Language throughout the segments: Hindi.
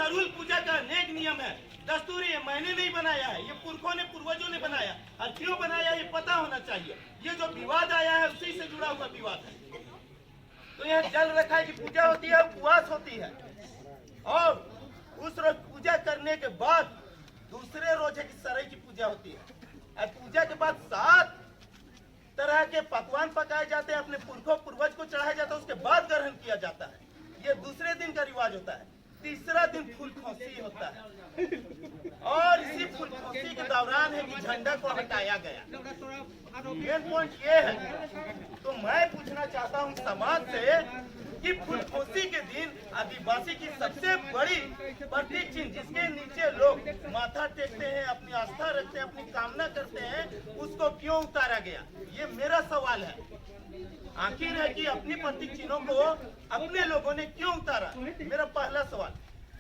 अड़हुल पूजा का अनेक नियम है, दस्तूर है, मैंने नहीं बनाया है, ये पुरखों ने पूर्वजों ने बनाया। और क्यों बनाया ये पता होना चाहिए। ये जो विवाद आया है उसी से जुड़ा हुआ विवाद है। तो यह जल रखा है कि पूजा होती है, उपवास होती है, और उस रोज पूजा करने के बाद दूसरे रोज है कि सरई की पूजा होती है। और पूजा के बाद 7 तरह के पकवान पकाए जाते हैं, अपने पुरखों पूर्वज को चढ़ाया जाता है, उसके बाद ग्रहण किया जाता है। ये दूसरे दिन का रिवाज होता है। तीसरा दिन फूल खोसी होता है, और इसी फूल खोसी के दौरान है कि झंडा को हटाया गया। मेन पॉइंट ये है। तो मैं पूछना चाहता हूँ समाज से कि फूल खोसी के दिन आदिवासी की सबसे बड़ी प्रतीक चिन्ह, जिसके नीचे लोग माथा टेकते हैं, अपनी आस्था रखते हैं, अपनी कामना करते हैं, उसको क्यों उतारा गया, ये मेरा सवाल है। आखिर है कि अपनी प्रतीक चिन्हों को अपने लोगों ने क्यों उतारा, मेरा पहला सवाल।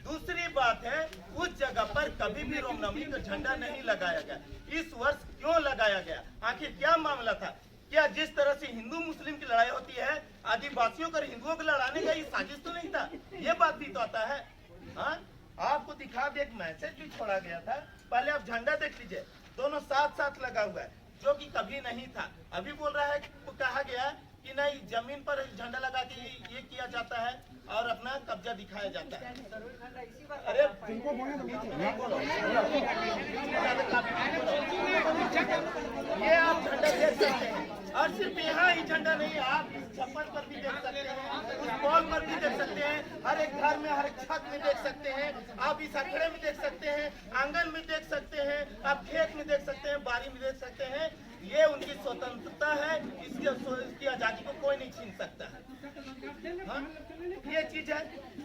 दूसरी बात है, उस जगह पर कभी भी रामनवमी का झंडा नहीं लगाया गया। इस वर्ष क्यों लगाया गया, आखिर क्या मामला था? क्या जिस तरह से हिंदू मुस्लिम की लड़ाई होती है, आदिवासियों को हिंदुओं को लड़ाने का ये साजिश तो नहीं था? ये बात भी तो आता है। हाँ, आपको दिखा दे, एक मैसेज भी छोड़ा गया था। पहले आप झंडा देख लीजिए, दोनों साथ साथ लगा हुआ है, जो कि कभी नहीं था। अभी बोल रहा है, कहा गया कि नहीं, जमीन पर झंडा लगा के ये किया जाता है और अपना कब्जा दिखाया जाता है। अरे ये आप झंडा देख सकते हैं, और सिर्फ यहाँ ही झंडा नहीं, आप इस छप्पर पर भी देख सकते हैं, उस बॉल पर भी देख सकते हैं, हर एक घर में, हर एक छत में देख सकते हैं, आप इस अखड़े में देख सकते हैं, आंगन में देख सकते हैं, आप खेत में देख सकते हैं, बारी में देख सकते हैं। ये उनकी स्वतंत्रता है, इसकी आजादी को कोई नहीं छीन सकता है। हाँ? ये चीज है।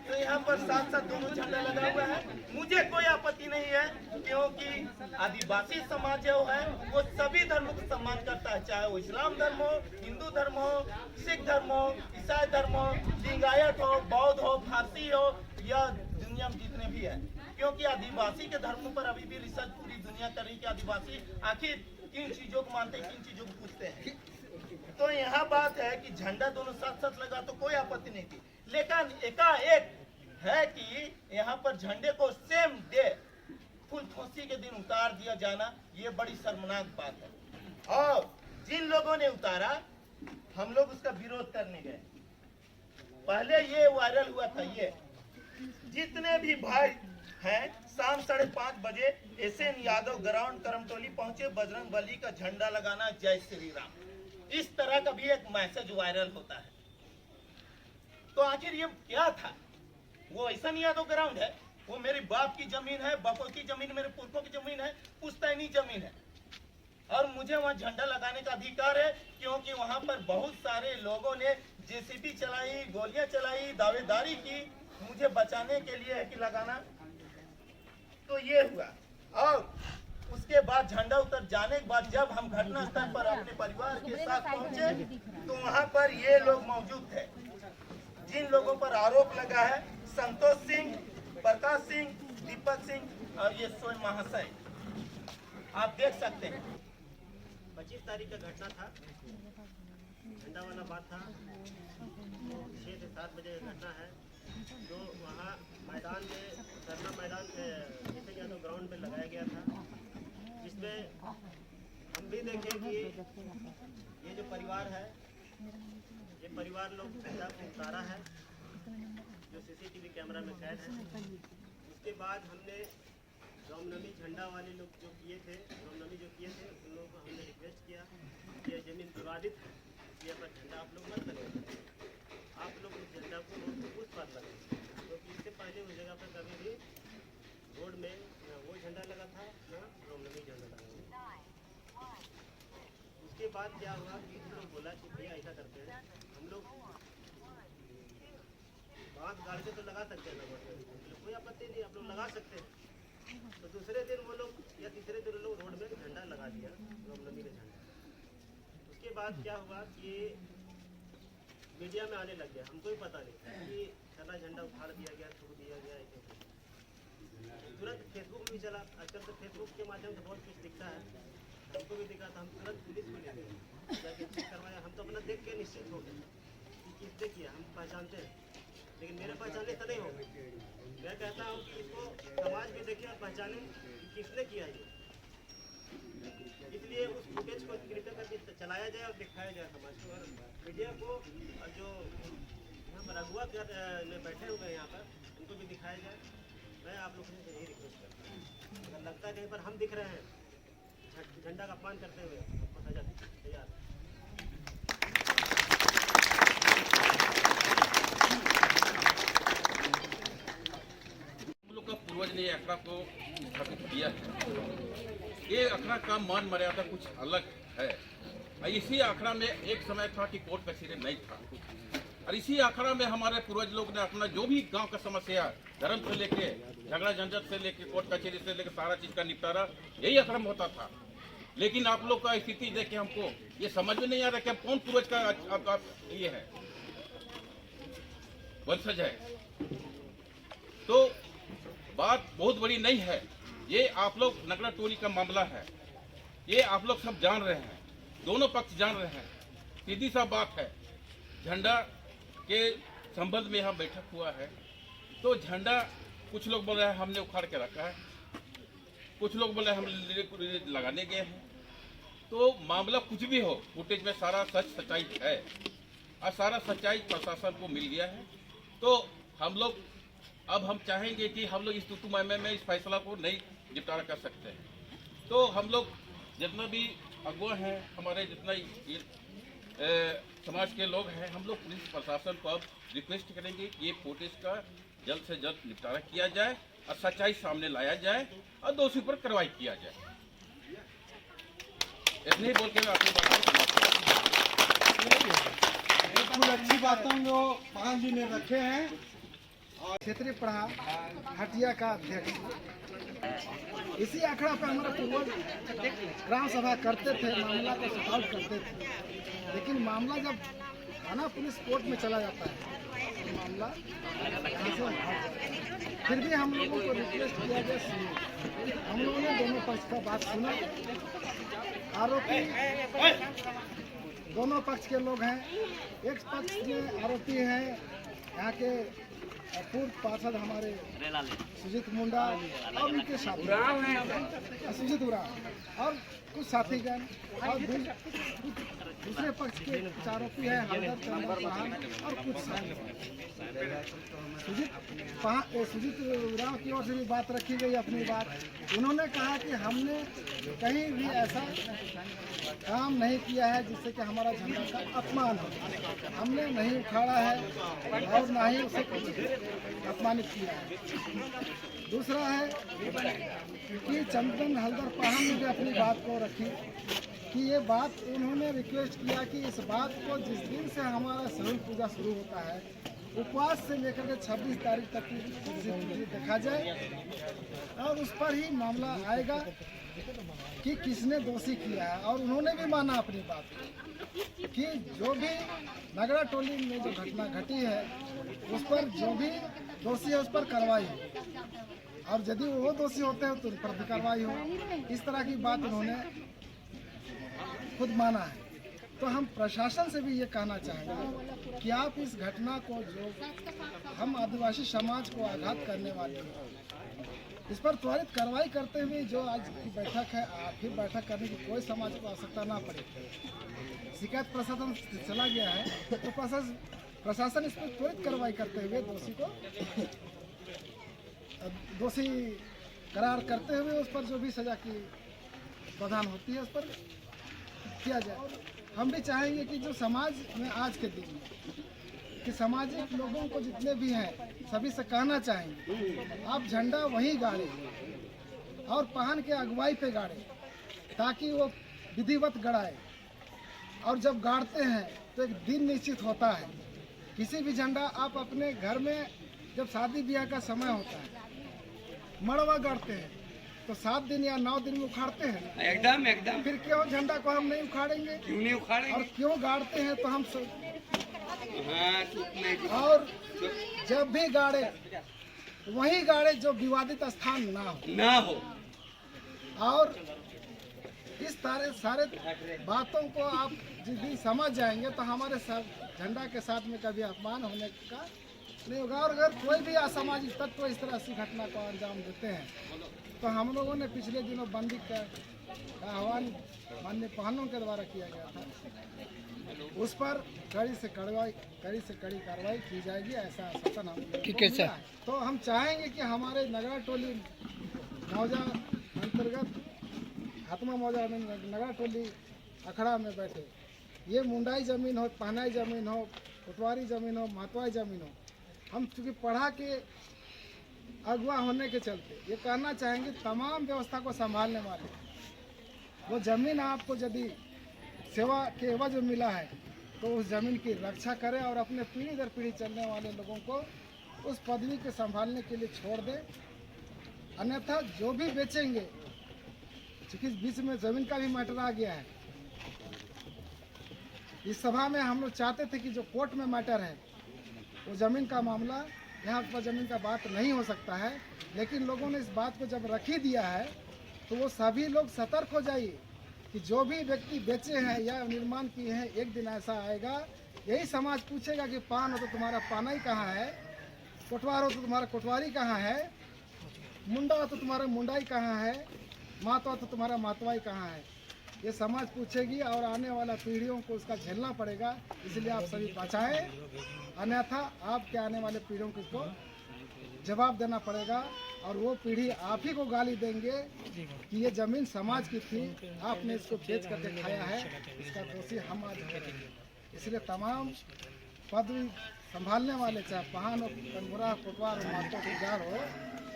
तो यहाँ पर साथ साथ दोनों झंडा लगा हुआ है, मुझे कोई आपत्ति नहीं है, क्योंकि आदिवासी समाज जो है वो सभी धर्मों को सम्मान करता है, चाहे वो इस्लाम धर्म हो, हिंदू धर्म हो, सिख धर्म हो, ईसाई धर्म हो, लिंगायत हो, बौद्ध हो, फारसी हो, या दुनिया में जितने भी है। क्योंकि आदिवासी के धर्मों पर अभी भी रिसर्च पूरी दुनिया कर रही है कि आदिवासी आखिर किन चीजों को मानते हैं, किन चीजों को पूछते हैं। तो यहाँ बात है कि झंडा दोनों साथ साथ लगा तो कोई आपत्ति नहीं थी, लेकिन एकाएक है कि यहाँ पर झंडे को सेम डे फूल खोसी के दिन उतार दिया जाना, ये बड़ी शर्मनाक बात है। और जिन लोगों ने उतारा, हम लोग उसका विरोध करने गए। पहले ये वायरल हुआ था, ये जितने भी भाई हैं, शाम 5:30 बजे एसएन यादव ग्राउंड करमटोली पहुंचे, बजरंग बली का झंडा लगाना, जय श्री राम, इस तरह का भी एक मैसेज वायरल होता है। तो आखिर ये क्या था? वो एसएन यादव ग्राउंड है, वो मेरे बाप की जमीन है, बापों की जमीन, मेरे पुरखों की जमीन है, पुश्तैनी जमीन है, और मुझे वहाँ झंडा लगाने का अधिकार है, क्योंकि वहाँ पर बहुत सारे लोगों ने जेसीबी चलाई, गोलियां चलाई, दावेदारी की, मुझे बचाने के लिए है कि लगाना। तो ये हुआ, और उसके बाद झंडा उतर जाने के बाद जब हम घटना स्थल पर अपने परिवार के साथ पहुंचे, तो वहां पर ये लोग मौजूद थे, जिन लोगों पर आरोप लगा है, संतोष सिंह, प्रकाश सिंह, दीपक सिंह और ये स्वयं महाशय, आप देख सकते हैं। 25 तारीख का घटना था, झंडा वाला बात था, 6 से 7 बजे का घटना है, जो वहाँ मैदान में, धरना मैदान एसएन यादव ग्राउंड में लगाया गया था, जिसमें हम भी देखें कि ये जो परिवार है, ये परिवार लोग झंडा को उतारा है, जो सीसीटीवी कैमरा में कैद है। उसके बाद हमने रामनवमी झंडा वाले लोग जो किए थे, रामनवमी जो किए थे, उन लोगों को हमने रिक्वेस्ट किया कि यह जमीन विवादित है, इसलिए पर झंडा आप लोग मत लगाइए, आप लोग उस झंडा को रोड पर उस पार लगाइए, क्योंकि इससे पहले उस जगह पर कभी भी रोड में न वो झंडा लगा था, न रामनवमी झंडा लगा था। उसके बाद क्या हुआ कि हम लोग बोला कि भैया ऐसा करते हैं, हम लोग बांस गाड़ के तो लगा सकते हैं ना, कोई आपत्ति नहीं, आप लोग लगा सकते हैं। तो दूसरे दिन वो लोग या तीसरे दिन लोग रोड में झंडा लगा दिया, रामनवमी का झंडा। उसके बाद क्या हुआ कि मीडिया में आने लग गया, हमको भी पता नहीं था कि चला झंडा उखाड़ दिया गया, थूक दिया गया, ऐसे तुरंत फेसबुक में भी चला। आजकल तो फेसबुक के माध्यम से बहुत कुछ दिखता है, हमको भी दिखा था, हम तुरंत पुलिस को ले गए, जाके चेक करवाया। हम तो अपना देख के निश्चित हो गए कि किसने किया, हम पहचानते हैं, लेकिन मेरे पहचानने से नहीं होगा। मैं कहता हूँ कि इसको समाज भी देखे और पहचाने कि किसने किया ये। इसलिए उस फुटेज को कृपया करके चलाया जाए और दिखाया जाए समाज को, और मीडिया को, और जो यहाँ पर अगुआ में बैठे हुए हैं यहाँ पर, उनको भी दिखाया जाए। मैं आप लोगों से यही रिक्वेस्ट करता हूँ, अगर लगता है कहीं पर हम दिख रहे हैं झंडा का अपमान करते हुए, तो सजा तैयार। हम लोग का पूर्वज ने अखड़ा को स्थापित किया है। ये अखड़ा का मान मर्यादा कुछ अलग है। इसी अखड़ा में एक समय था कि कोर्ट कचहरी नहीं था, और इसी अखड़ा में हमारे पूर्वज लोग ने अपना जो भी गांव का समस्या, धर्म से लेके झगड़ा झंझट से लेके कोर्ट कचहरी से लेके सारा चीज का निपटारा यही अखड़ा में होता था। लेकिन आप लोग का स्थिति देख के हमको ये समझ में नहीं आ रहा कि अब कौन पूर्वज का ये है वंशज है। तो बात बहुत बड़ी नहीं है, ये आप लोग नगड़ा टोली का मामला है, ये आप लोग सब जान रहे हैं, दोनों पक्ष जान रहे हैं। सीधी सा बात है, झंडा के संबंध में यहाँ बैठक हुआ है, तो झंडा कुछ लोग बोल रहे हैं हमने उखाड़ के रखा है, कुछ लोग बोले हम लगाने गए हैं। तो मामला कुछ भी हो, फुटेज में सारा सच सच्चाई है और सारा सच्चाई प्रशासन को मिल गया है। तो हम लोग अब हम चाहेंगे कि हम लोग इस तुतु मामले में इस फैसला को नहीं निपटारा कर सकते हैं। तो हम लोग जितना भी अगुआ हैं, हमारे जितना समाज के लोग हैं, हम लोग पुलिस प्रशासन को अब रिक्वेस्ट करेंगे कि ये फुटेज का जल्द से जल्द निपटारा किया जाए और सच्चाई सामने लाया जाए और दोषी पर कार्रवाई किया जाए। इतनी बोल के मैं अपनी कुछ अच्छी बातों जो पान जी ने रखे हैं। और क्षेत्रीय प्रधान हटिया का अध्यक्ष, इसी अखड़ा पर हमारा पूर्वज ग्राम सभा करते थे, मामला को सॉल्व करते थे। लेकिन मामला जब थाना पुलिस कोर्ट में चला जाता है तो मामला फिर भी हम लोगों को रिक्वेस्ट किया गया, सुनिए। हम लोगों ने दोनों पक्ष का बात सुना। आरोपी दोनों पक्ष के लोग हैं। एक पक्ष में आरोपी हैं यहाँ के पूर्व पार्षद हमारे सुजीत मुंडा और उनके साथी सुजीत उराव और कुछ साथीगण, और दूसरे पक्ष के कुछ आरोपी हैं हरदर चंदर पहान और कुछ साथी। सुजीत उराव की ओर से भी बात रखी गई अपनी बात। उन्होंने कहा कि हमने कहीं भी ऐसा काम नहीं किया है जिससे कि हमारा झंडा का अपमान हो। हमने नहीं उखाड़ा है और ना ही उसे अपमानित किया है। दूसरा है कि चंदन हलदर पहाड़ ने भी अपनी बात को रखी कि ये बात उन्होंने रिक्वेस्ट किया कि इस बात को जिस दिन से हमारा सरहुल पूजा शुरू होता है, उपवास से लेकर के 26 तारीख तक की देखा जाए और उस पर ही मामला आएगा कि किसने दोषी किया है। और उन्होंने भी माना अपनी बात कि जो भी नगड़ा टोली में जो घटना घटी है उस पर जो भी दोषी है उस पर कार्रवाई हो, और यदि वो दोषी होते हैं तो उन पर भी कार्रवाई हो। इस तरह की बात उन्होंने खुद माना है। तो हम प्रशासन से भी ये कहना चाहेंगे कि आप इस घटना को, जो हम आदिवासी समाज को आघात करने वाली है, इस पर त्वरित कार्रवाई करते हुए जो आज की बैठक है, फिर बैठक करने की कोई समाज को आवश्यकता ना पड़े। शिकायत प्रशासन चला गया है तो प्रशासन इस पर त्वरित कार्रवाई करते हुए दोषी करार करते हुए उस पर जो भी सजा की प्रावधान होती है उस पर किया जाए। हम भी चाहेंगे कि जो समाज में आज के दिन में कि सामाजिक लोगों को जितने भी हैं सभी से कहना चाहेंगे आप झंडा वहीं गाड़े और पहन के अगुवाई पे गाड़े ताकि वो विधिवत गड़ाए। और जब गाड़ते हैं तो एक दिन निश्चित होता है। किसी भी झंडा आप अपने घर में जब शादी ब्याह का समय होता है मड़वा गाड़ते हैं तो 7 दिन या 9 दिन में उखाड़ते हैं। एकदम फिर क्यों झंडा को हम नहीं उखाड़ेंगे? क्यों नहीं उखाड़ेंगे? और क्यों गाड़ते हैं तो हम और जब भी गाड़े वही गाड़े जो विवादित स्थान ना हो। और इस सारे बातों को आप जिस दिन समझ जाएंगे तो हमारे झंडा के साथ में कभी अपमान होने का नहीं होगा। और अगर कोई भी असामाजिक तत्व इस तरह की घटना को अंजाम देते हैं तो हम लोगों ने पिछले दिनों बंदी का आह्वान माननीय प्रधानों के द्वारा किया गया था, उस पर कड़ी से कड़ी कार्रवाई की जाएगी, ऐसा आश्वासन हम लोगों को मिला है। तो हम चाहेंगे कि हमारे नगरा टोली मौजा अंतर्गत आत्मा मौजा नगरा टोली अखड़ा में बैठे, ये मुंडाई ज़मीन हो, पहनाई ज़मीन हो, कोटवारी ज़मीन हो, महतवाई ज़मीन हो, हम चूँकि पढ़ा के अगवा होने के चलते ये कहना चाहेंगे तमाम व्यवस्था को संभालने वाले, वो ज़मीन आपको यदि सेवा के एवज में मिला है तो उस ज़मीन की रक्षा करें और अपने पीढ़ी दर पीढ़ी चलने वाले लोगों को उस पदवी को संभालने के लिए छोड़ दें। अन्यथा जो भी बेचेंगे, चूँकि बीच में ज़मीन का भी मैटर आ गया है, इस सभा में हम लोग चाहते थे कि जो कोर्ट में मैटर है वो ज़मीन का मामला, यहाँ पर ज़मीन का बात नहीं हो सकता है, लेकिन लोगों ने इस बात को जब रख ही दिया है तो वो सभी लोग सतर्क हो जाइए कि जो भी व्यक्ति बेचे हैं या निर्माण किए हैं, एक दिन ऐसा आएगा यही समाज पूछेगा कि पान हो तो तुम्हारा पानाई कहाँ है, कोटवार हो तो तुम्हारा कोटवारी कहाँ है, मुंडा हो तो तुम्हारा मुंडाई कहाँ है, मातवा हो तो तुम्हारा मातवाई कहाँ है, ये समाज पूछेगी और आने वाला पीढ़ियों को उसका झेलना पड़ेगा। इसलिए आप सभी बचाएं, अन्यथा आपके आने वाले पीढ़ियों को इसको जवाब देना पड़ेगा और वो पीढ़ी आप ही को गाली देंगे कि ये ज़मीन समाज की थी, आपने इसको बेच करके खाया है, इसका दोषी हम आज हैं। इसलिए तमाम पद संभालने वाले, चाहे पहान हो, कनमुरा, कोटवार हो, मातो गुजार हो,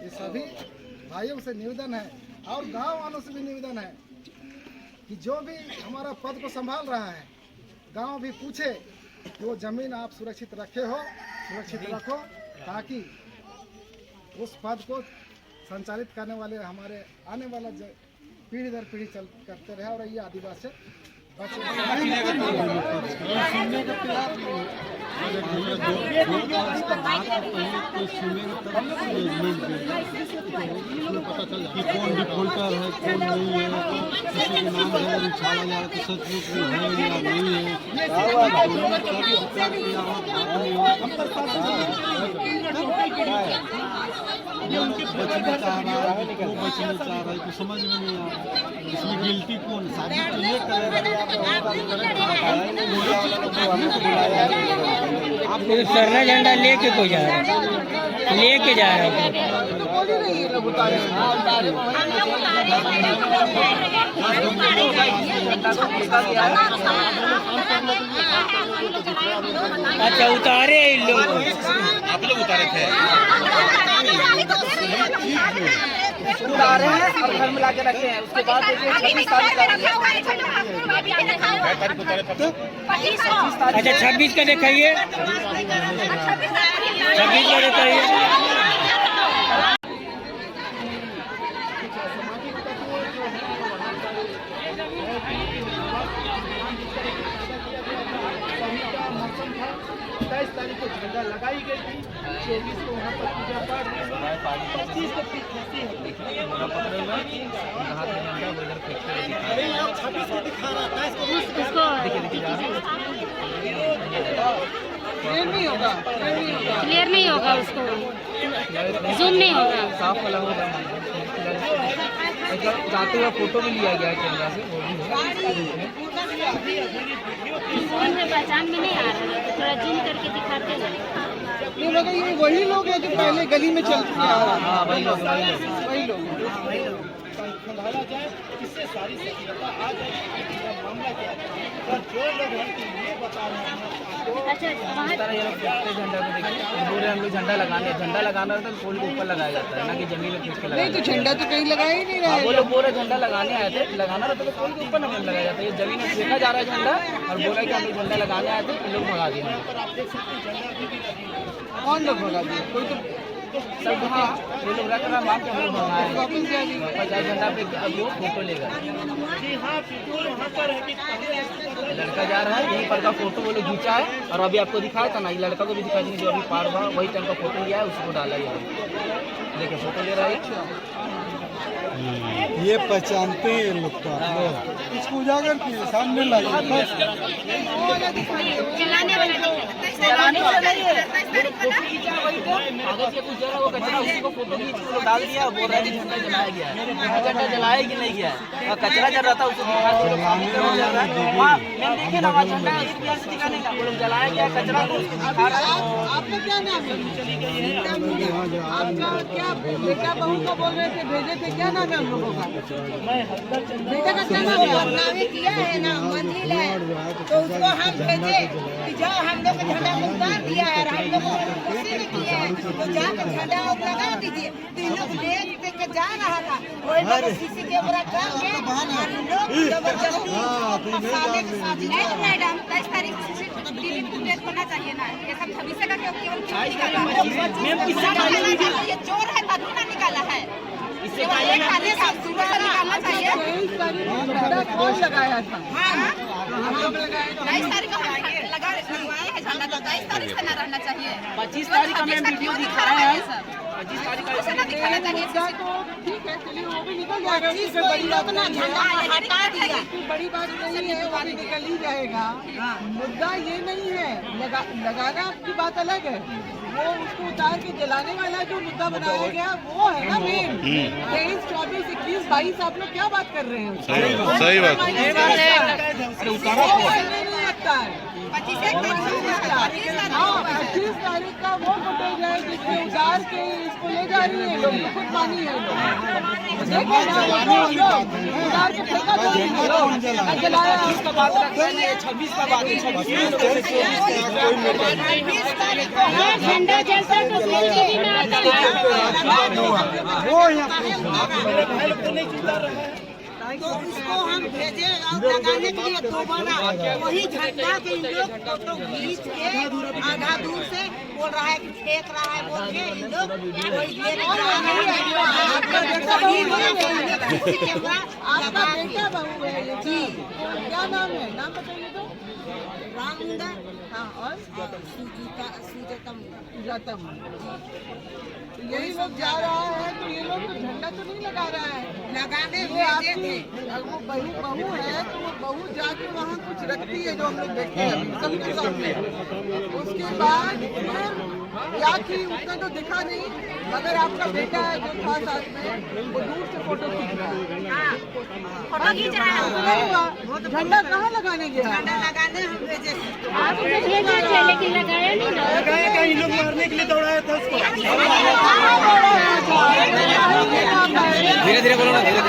ये सभी भाइयों से निवेदन है और गांव वालों से भी निवेदन है कि जो भी हमारा पद को संभाल रहा है, गांव भी पूछे कि वो ज़मीन आप सुरक्षित रखे हो, सुरक्षित रखो, ताकि उस पद को संचालित करने वाले हमारे आने वाला पीढ़ी दर पीढ़ी चल करते रहे और ये आदिवासी पता चल कि कौन डिफॉल्टर है, कौन नहीं है, किसी के नाम अगर उछाला जा रहा है तो सचमुच में है या नहीं है। बचना चाह रहा है, क्यों बचना चाह रहा है तो समझ में नहीं आ रहा। इसमें गिल्टी कौन, साबित तो ये करेगा। आप सरना झंडा लेके कोई जा रहा है, लेके जा रहा है। अच्छा, उतारे इन लोग, आप लोग उतारे थे? उतारे हैं और घर में लाके रखे हैं। उसके बाद देखिए 26 तारीख अच्छा 26 का दिखाइए, 26 का दिखाइए। तारीख को झंडा लगाई गई थी, 24 को वहाँ पर पूजा पाठ हुआ, 25 को छुट्टी होती है। 26 को दिखा रहा था, क्लियर नहीं होगा, उसको जूम नहीं होगा, साफ वाला होगा। जाते हुए फोटो भी लिया गया कैमरा से, वो भी है। फोन में पहचान में नहीं आ रहा है, थोड़ा जूम करके दिखाते हैं। ये लगा ये वही लोग हैं जो पहले गली में चलते आ रहा है। हाँ, वही लोग, वही लोग। संभाला जाए, इससे सारी सच्चाई आ जाएगी। मामला क्या है और जो लोग हैं कि ये बता रहे हैं अच्छा, वहाँ झंडा को देखिए, पूरे हम लोग झंडा लगाना रहता है, पोल के ऊपर लगाया जाता है ना कि जमीन में खींच के लगाया। नहीं तो झंडा तो कहीं लगा ही नहीं रहा है। वो लोग पूरे झंडा लगाने आए थे, लगाना रहता तो पोल के ऊपर ना लगाया जाता है। ये जमीन में फेंका जा रहा है झंडा और बोला कि हम लोग झंडा लगाने आए थे, इन लोग भगा दिए। कौन लोग भगा दिए? कोई तो सब हाँ, ये लोग रख रहा मांग के हम लोग भगाए। वापस जा रही है। पचास झंडा पे अब वो फोटो लेगा। जी हाँ, बिल्कुल वहाँ पर है कि लड़का जा रहा है, यहीं पर का फोटो वो लोग खींचा है और अभी आपको दिखाया था ना, ये लड़का को भी दिखा देंगे जो अभी पार हुआ, वही टाइम का फोटो लिया है, उसको डाला है। देखिए फोटो ले रहा है। ये पहचानते हैं लोग तो आप लोग इसको उजागर किए सामने लगा चलाने वाला जलाने से नहीं है, वो लोग फोटो खींचा वही थे, कागज के कुछ जगह वो कचरा उसी को फोटो खींच के लोग डाल दिया, बोल रहे हैं कि झंडा जलाया गया है। झंडा जलाया कि नहीं गया है, कचरा जल रहा था उसको दिखा के लोग सामने से जल रहा है। वहाँ मैंने देखे ना, वहाँ झंडा इस बिहार से दिखाने का, वो लोग जलाया गया कचरा को उसको दिखा रहा है। आपका क्या नाम है? आपका क्या बेटा बहू को बोल रहे थे भेजे थे, क्या नाम है हम लोगों का? बेटा का क्या नाम है? बदनामी किया है ना, मंदिर है तो उसको हम भेजे कि जाओ, हम लोग का झंडा को उतार दिया है, हम लोग को खुशी नहीं की है तो जाकर झंडा और लगा दीजिए। तो इन लोग देख के जा रहा था, वही लोग किसी के बड़ा काम है और इन लोग जबरदस्ती फंसाने की साजिश। नहीं मैडम, 23 तारीख सीसीटीवी फुटेज होना चाहिए ना, ये सब भविष्य का केवल ये चोर है तभी ना निकाला है, इससे निकालना चाहिए। 23 तारीख को झंडा कौन लगाया था? हम लोग लगाए 23 तारीख को लगवाए हैं झंडा, तो 23 तारीख से ना रहना चाहिए। 25 तारीख का मैं वीडियो दिखाया है, 25 तारीख का ना दिखाना चाहिए। तो ठीक है, चलिए वो भी निकल जाएगा, इससे बड़ी बात ना झंडा हटा दिया, बड़ी बात नहीं है, वो भी निकल ही जाएगा। मुद्दा ये नहीं है, लगाना आपकी बात अलग है, वो उसको उतार के जलाने वाला जो मुद्दा बनाया गया वो है ना मेन। 23, 24, 21, 22 आप लोग क्या बात कर रहे हैं? सही बात। नहीं लगता है 25 तारीख का वो फुटेज है जिसमें उतार के इसको ले जा रही है लोग, खुद मानी है उतार के फेंका जलाया। 26 का बात रख रहे हैं, 26 का बात है, 26 झंडा जलता है तो फिर टीवी में आता है। तो उसको हम भेजे और लगाने के लिए दोबारा वही झंडा के इन लोग फोटो खींच के आधा दूर से बोल रहा है कि फेंक रहा है बोल के इन लोग वही ले आपका बेटा बहू है जी, क्या नाम है? नाम बताइए तो। रामदा, हाँ, और सुजातम। यही लोग जा रहा है तो ये लोग तो झंडा तो नहीं लगा रहा है, लगाने ये आपकी वो बहू है तो वो बहू जाके वहाँ कुछ रखती है जो हम लोग देखते हैं सबके सामने। उसके बाद या कि उतना तो दिखा नहीं, मगर आपका बेटा जो था साथ में वो दूर से फोटो खींच रहा है। झंडा कहाँ लगाने गया? झंडा लगाने हम भेजे, आप भेजे थे लेकिन लगाया नहीं ना। लगाया कहीं लोग मारने के लिए दौड़ाया था उसको। धीरे धीरे बोलो ना, धीरे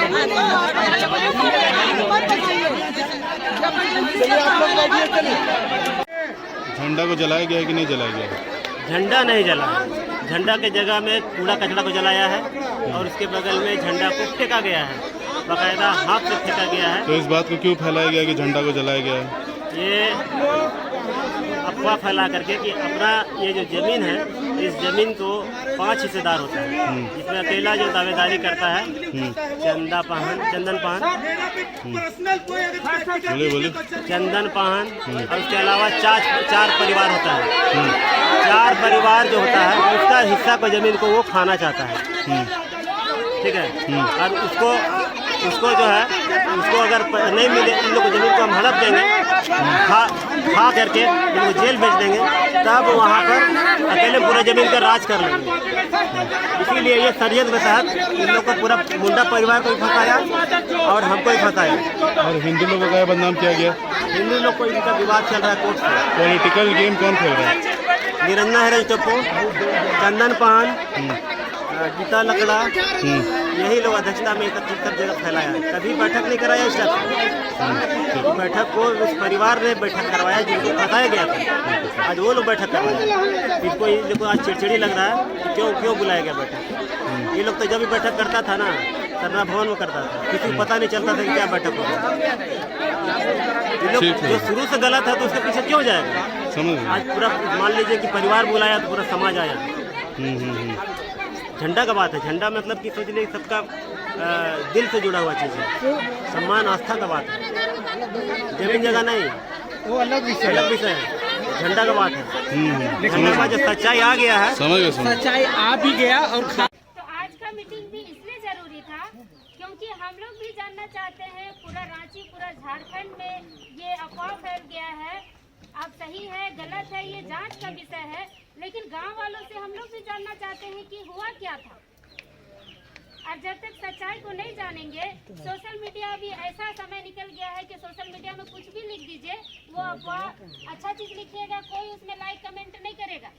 झंडा को जलाया गया है कि नहीं जलाया गया है? झंडा नहीं जला, झंडा के जगह में कूड़ा कचरा को जलाया है और उसके बगल में झंडा को फेंका गया है, बाकायदा हाथ से फेंका गया है। तो इस बात को क्यों फैलाया गया कि झंडा को जलाया गया है? ये अफवाह फैला करके कि अपना ये जो जमीन है, इस जमीन को 5 हिस्सेदार होता है, जिसमें अकेला जो दावेदारी करता है चंदन पाहन, बोले चंदन पाहन, और उसके अलावा 4 परिवार होता है। 4 परिवार जो होता है उसका हिस्सा को जमीन को वो खाना चाहता है, ठीक है। और उसको जो है उसको अगर नहीं मिले, इन लोग जमीन को हम हड़प देंगे, खा करके इनको जेल भेज देंगे, तब वहाँ पर अकेले पूरा जमीन का राज कर लेंगे। इसीलिए ये षड्यंत्र के तहत इन लोग को पूरा मुंडा परिवार को भी फंसाया और हमको भी फंसाया। और हिंदू लोगों का बदनाम किया गया। हिंदू लोग को इनका विवाद चल रहा है कोर्ट से। पॉलिटिकल गेम कौन खेल रहा है? निरंजन हरन टप्पू, चंदन पान, गीता लकड़ा, यही लोग अध्यक्षता में सब जगह फैलाया है। कभी बैठक नहीं कराया इस तरह। बैठक को उस परिवार ने बैठक करवाया जिनको फंसाया गया था, आज वो लोग बैठक करवाए। इसको इन लोग आज चिड़चिड़ी लग रहा है कि क्यों बुलाया गया बैठक। ये लोग तो जब भी बैठक करता था ना, सरना भवन में करता था, किसी को पता नहीं चलता था कि क्या बैठक होगा। ये लोग जो शुरू से गलत है तो उसके पीछे क्यों जाएगा? आज पूरा मान लीजिए कि परिवार बुलाया तो पूरा समाज आया। झंडा का बात है, झंडा मतलब कि सोच लीजिए सबका दिल से जुड़ा हुआ चीज़ है, सम्मान आस्था का बात है, जमीन जगह नहीं, वो अलग विषय है। झंडा का बात है, झंडा का जो सच्चाई आ गया है, सच्चाई आ भी गया। और तो आज का मीटिंग भी इसलिए जरूरी था क्योंकि हम लोग भी जानना चाहते हैं, पूरा रांची पूरा झारखंड में ये अफवाह फैल गया है। अब सही है गलत है ये जांच का विषय है, लेकिन गांव वालों से हम लोग भी जानना चाहते हैं कि हुआ क्या था। और जब तक सच्चाई को नहीं जानेंगे, सोशल मीडिया भी ऐसा समय निकल गया है कि सोशल मीडिया में कुछ भी लिख दीजिए, वो अफवाह अच्छा चीज लिखिएगा कोई उसमें लाइक कमेंट नहीं करेगा,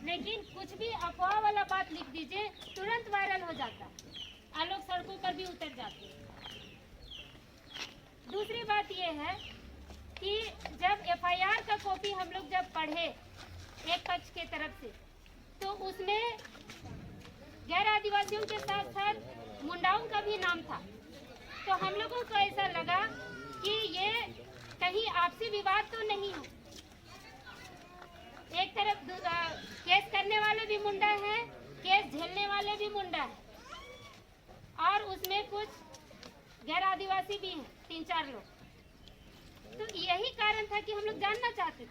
लेकिन कुछ भी अफवाह वाला बात लिख दीजिए तुरंत वायरल हो जाता और लोग सड़कों पर भी उतर जाते हैं। दूसरी बात ये है कि जब एफआईआर का कॉपी हम लोग जब पढ़े एक पक्ष के तरफ से, तो उसमें गैर आदिवासियों के साथ साथ मुंडाओं का भी नाम था। तो हम लोगों को ऐसा लगा कि ये कहीं आपसी विवाद तो नहीं हो। एक तरफ केस करने वाले भी मुंडा है, केस झेलने वाले भी मुंडा है, और उसमें कुछ गैर आदिवासी भी हैं, 3-4 लोग। तो यही कारण था कि हम लोग जानना चाहते थे।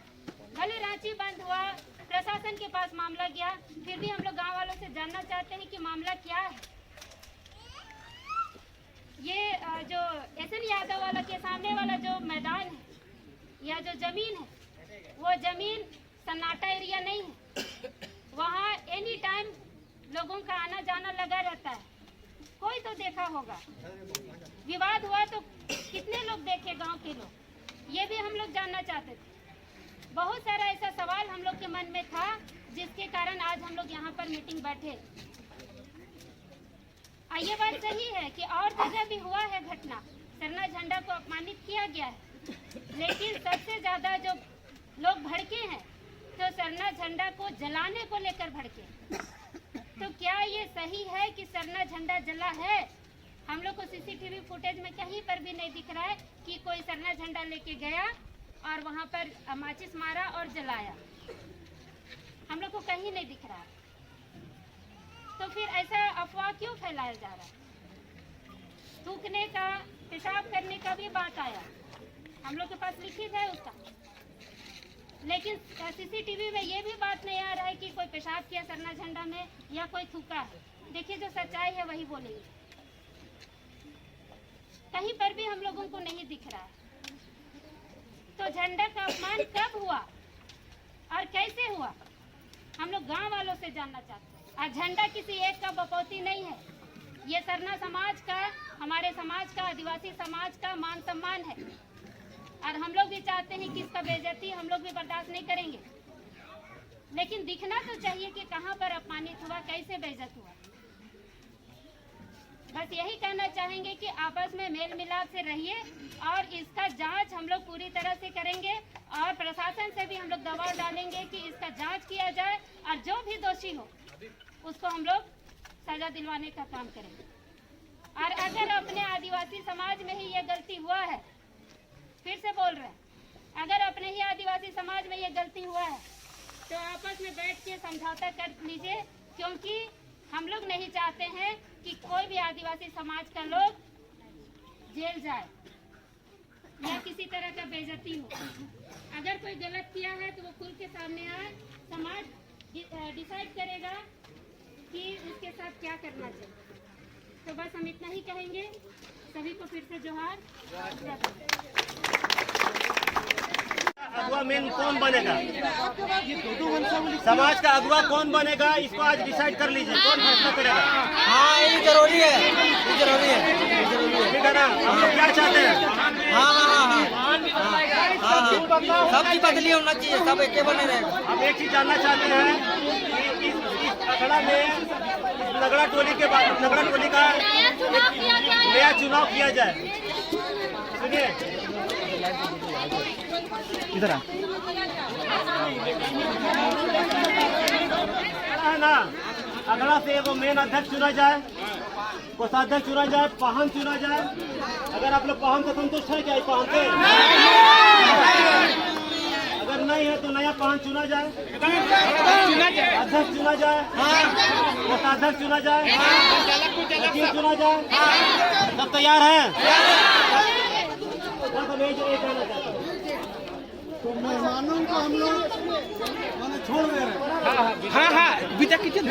भले रांची बंद हुआ, प्रशासन के पास मामला गया, फिर भी हम लोग गांव वालों से जानना चाहते हैं कि मामला क्या है। ये जो एसएन यादव वाला के सामने वाला जो मैदान है या जो जमीन है, वो जमीन सन्नाटा एरिया नहीं है। वहाँ एनी टाइम लोगों का आना जाना लगा रहता है। कोई तो देखा होगा, विवाद हुआ तो कितने लोग देखे गांव के लोग, ये भी हम लोग जानना चाहते थे। बहुत सारा ऐसा सवाल हम लोग के मन में था, जिसके कारण आज हम लोग यहाँ पर मीटिंग बैठे। ये बात सही है कि और जगह भी हुआ है घटना, सरना झंडा को अपमानित किया गया है, लेकिन सबसे ज्यादा जो लोग भड़के हैं तो सरना झंडा को जलाने को लेकर भड़के। तो क्या ये सही है कि सरना झंडा जला है? हम लोग को सीसीटीवी फुटेज में कहीं पर भी नहीं दिख रहा है कि कोई सरना झंडा लेके गया और वहां पर माचिस मारा और जलाया। हम लोग को कहीं नहीं दिख रहा है। तो फिर ऐसा अफवाह क्यों फैलाया जा रहा है? थूकने का, पेशाब करने का भी बात आया, हम लोग के पास लिखित है उसका, लेकिन सीसीटीवी में ये भी बात नहीं आ रहा है कि कोई पेशाब किया सरना झंडा में या कोई थूका है। देखिए, जो सच्चाई है वही बोलेंगे। कहीं पर भी हम लोगों को नहीं दिख रहा है। तो झंडा का अपमान कब हुआ और कैसे हुआ, हम लोग गांव वालों से जानना चाहते हैं। और झंडा किसी एक का बपौती नहीं है, ये सरना समाज का, हमारे समाज का, आदिवासी समाज का मान सम्मान है। और हम लोग भी चाहते हैं कि इसका बेइज्जती हम लोग भी बर्दाश्त नहीं करेंगे, लेकिन दिखना तो चाहिए कि कहाँ पर अपमानित हुआ, कैसे बेइज्जत हुआ। बस यही कहना चाहेंगे कि आपस में मेल मिलाप से रहिए और इसका जांच हम लोग पूरी तरह से करेंगे और प्रशासन से भी हम लोग दबाव डालेंगे कि इसका जांच किया जाए और जो भी दोषी हो उसको हम लोग सजा दिलवाने का काम करेंगे। और अगर अपने आदिवासी समाज में ही ये गलती हुआ है, फिर से बोल रहे हैं, अगर अपने ही आदिवासी समाज में ये गलती हुआ है तो आपस में बैठ के समझौता कर लीजिए, क्योंकि हम लोग नहीं चाहते हैं कि कोई भी आदिवासी समाज का लोग जेल जाए या किसी तरह का बेइज्जती हो। अगर कोई गलत किया है तो वो खुल के सामने आए, समाज डिसाइड करेगा कि उसके साथ क्या करना चाहिए। तो बस हम इतना ही कहेंगे। सभी को फिर से जोहार। अगुआ मेन कौन बनेगा, समाज का अगुआ कौन बनेगा, इसको आज डिसाइड कर लीजिए, कौन फैसला करेगा। हाँ, ये जरूरी है, ये जरूरी है, ठीक है ना। हम लोग क्या चाहते हैं, हाँ, सब की बदली होना चाहिए, सब एक बने रहे। हम एक चीज जानना चाहते हैं कि इस अखड़ा में नगड़ा टोली के बाद नगड़ा टोली का नया चुनाव किया जाए। सुनिए, इधर है ना, अगला से वो मेन अध्यक्ष चुना जाए, कोषाध्यक्ष चुना जाए, पाहन चुना जाए। अगर आप लोग पाहन से संतुष्ट है क्या, पाहन से अगर नहीं है तो नया पाहन चुना जाए, अध्यक्ष चुना जाए, कोषाध्यक्ष चुना जाए, सचिव चुना जाए। सब तैयार हैं? तो मेहमानों को हम लोग छोड़ दे रहे हैं। हाँ, विदा कीजिए।